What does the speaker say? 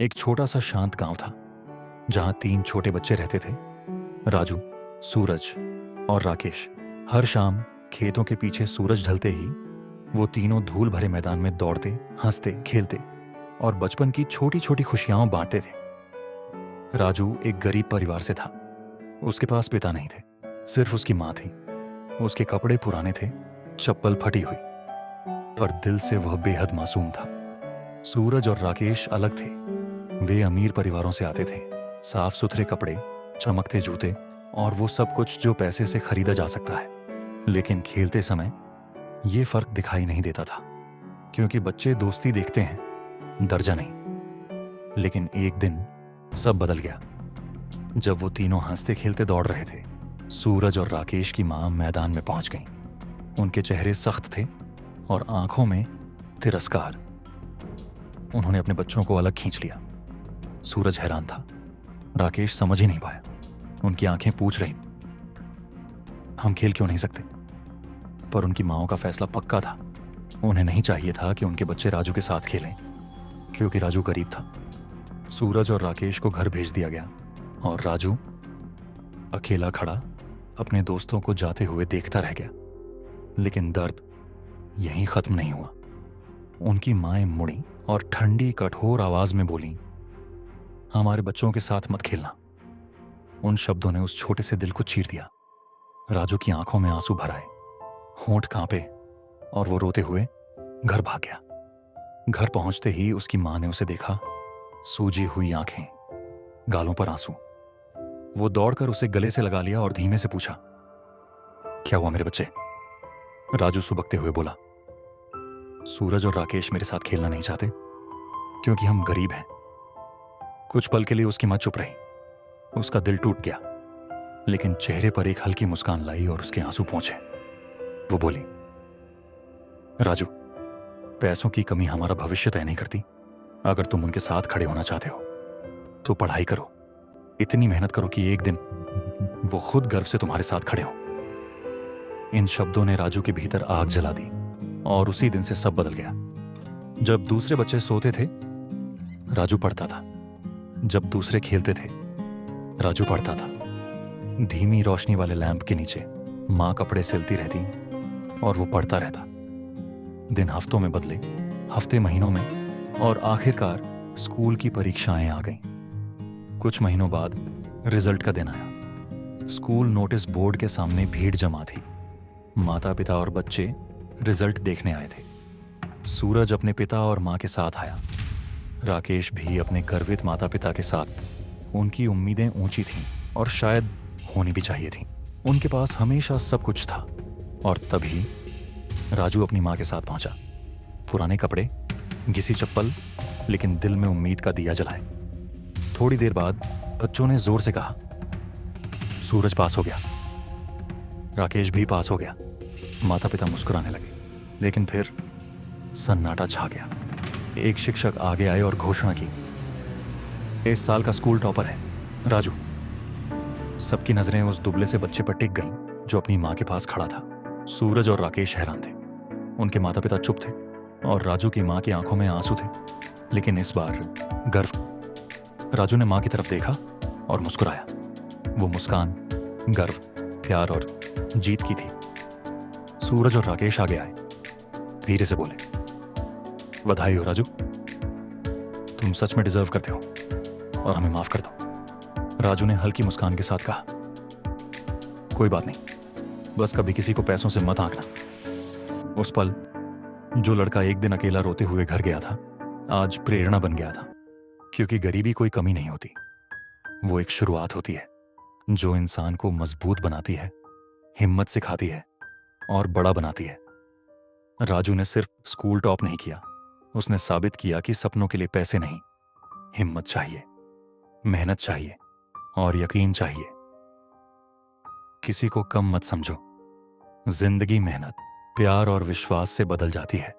एक छोटा सा शांत गांव था जहां 3 छोटे बच्चे रहते थे, राजू, सूरज और राकेश। हर शाम खेतों के पीछे सूरज ढलते ही वो तीनों धूल भरे मैदान में दौड़ते, हंसते, खेलते और बचपन की छोटी छोटी खुशियां बांटते थे। राजू एक गरीब परिवार से था। उसके पास पिता नहीं थे, सिर्फ उसकी माँ थी। उसके कपड़े पुराने थे, चप्पल फटी हुई, पर दिल से वह बेहद मासूम था। सूरज और राकेश अलग थे। वे अमीर परिवारों से आते थे। साफ सुथरे कपड़े, चमकते जूते और वो सब कुछ जो पैसे से खरीदा जा सकता है। लेकिन खेलते समय ये फर्क दिखाई नहीं देता था, क्योंकि बच्चे दोस्ती देखते हैं, दर्जा नहीं। लेकिन एक दिन सब बदल गया। जब वो तीनों हंसते खेलते दौड़ रहे थे, सूरज और राकेश की मां मैदान में पहुंच गईं। उनके चेहरे सख्त थे और आंखों में तिरस्कार। उन्होंने अपने बच्चों को अलग खींच लिया। सूरज हैरान था, राकेश समझ ही नहीं पाया। उनकी आंखें पूछ रही, हम खेल क्यों नहीं सकते? पर उनकी माओं का फैसला पक्का था। उन्हें नहीं चाहिए था कि उनके बच्चे राजू के साथ खेलें, क्योंकि राजू गरीब था। सूरज और राकेश को घर भेज दिया गया और राजू अकेला खड़ा अपने दोस्तों को जाते हुए देखता रह गया। लेकिन दर्द यहीं खत्म नहीं हुआ। उनकी माएं मुड़ी और ठंडी कठोर आवाज में बोली, हमारे बच्चों के साथ मत खेलना। उन शब्दों ने उस छोटे से दिल को चीर दिया। राजू की आंखों में आंसू भर आए, होंठ कांपे और वो रोते हुए घर भाग गया। घर पहुंचते ही उसकी मां ने उसे देखा, सूजी हुई आंखें, गालों पर आंसू। वो दौड़कर उसे गले से लगा लिया और धीमे से पूछा, क्या हुआ मेरे बच्चे? राजू सुबकते हुए बोला, सूरज और राकेश मेरे साथ खेलना नहीं चाहते, क्योंकि हम गरीब हैं। कुछ पल के लिए उसकी मां चुप रही। उसका दिल टूट गया, लेकिन चेहरे पर एक हल्की मुस्कान लाई और उसके आंसू पहुंचे। वो बोली, राजू, पैसों की कमी हमारा भविष्य तय नहीं करती। अगर तुम उनके साथ खड़े होना चाहते हो तो पढ़ाई करो, इतनी मेहनत करो कि एक दिन वो खुद गर्व से तुम्हारे साथ खड़े हो। इन शब्दों ने राजू के भीतर आग जला दी और उसी दिन से सब बदल गया। जब दूसरे बच्चे सोते थे, राजू पढ़ता था। जब दूसरे खेलते थे, राजू पढ़ता था। धीमी रोशनी वाले लैंप के नीचे मां कपड़े सिलती रहती और वो पढ़ता रहता। दिन हफ्तों में बदले, हफ्ते महीनों में, और आखिरकार स्कूल की परीक्षाएं आ गईं। कुछ महीनों बाद रिजल्ट का दिन आया। स्कूल नोटिस बोर्ड के सामने भीड़ जमा थी। माता पिता और बच्चे रिजल्ट देखने आए थे। सूरज अपने पिता और मां के साथ आया। राकेश भी अपने गर्वित माता पिता के साथ। उनकी उम्मीदें ऊंची थीं और शायद होनी भी चाहिए थीं। उनके पास हमेशा सब कुछ था। और तभी राजू अपनी मां के साथ पहुंचा। पुराने कपड़े, घिसी चप्पल, लेकिन दिल में उम्मीद का दिया जलाए। थोड़ी देर बाद बच्चों ने जोर से कहा, सूरज पास हो गया, राकेश भी पास हो गया। माता पिता मुस्कुराने लगे, लेकिन फिर सन्नाटा छा गया। एक शिक्षक आगे आए और घोषणा की, इस साल का स्कूल टॉपर है राजू। सबकी नजरें उस दुबले से बच्चे पर टिक गईं जो अपनी मां के पास खड़ा था। सूरज और राकेश हैरान थे। उनके माता पिता चुप थे और राजू की मां की आंखों में आंसू थे, लेकिन इस बार गर्व। राजू ने मां की तरफ देखा और मुस्कुराया। वो मुस्कान गर्व, प्यार और जीत की थी। सूरज और राकेश आगे आए, धीरे से बोले, बधाई हो राजू, तुम सच में डिजर्व करते हो और हमें माफ कर दो। राजू ने हल्की मुस्कान के साथ कहा, कोई बात नहीं, बस कभी किसी को पैसों से मत आंकना। उस पल जो लड़का एक दिन अकेला रोते हुए घर गया था, आज प्रेरणा बन गया था। क्योंकि गरीबी कोई कमी नहीं होती, वो एक शुरुआत होती है जो इंसान को मजबूत बनाती है, हिम्मत सिखाती है और बड़ा बनाती है। राजू ने सिर्फ स्कूल टॉप नहीं किया, उसने साबित किया कि सपनों के लिए पैसे नहीं, हिम्मत चाहिए, मेहनत चाहिए और यकीन चाहिए। किसी को कम मत समझो। जिंदगी मेहनत, प्यार और विश्वास से बदल जाती है।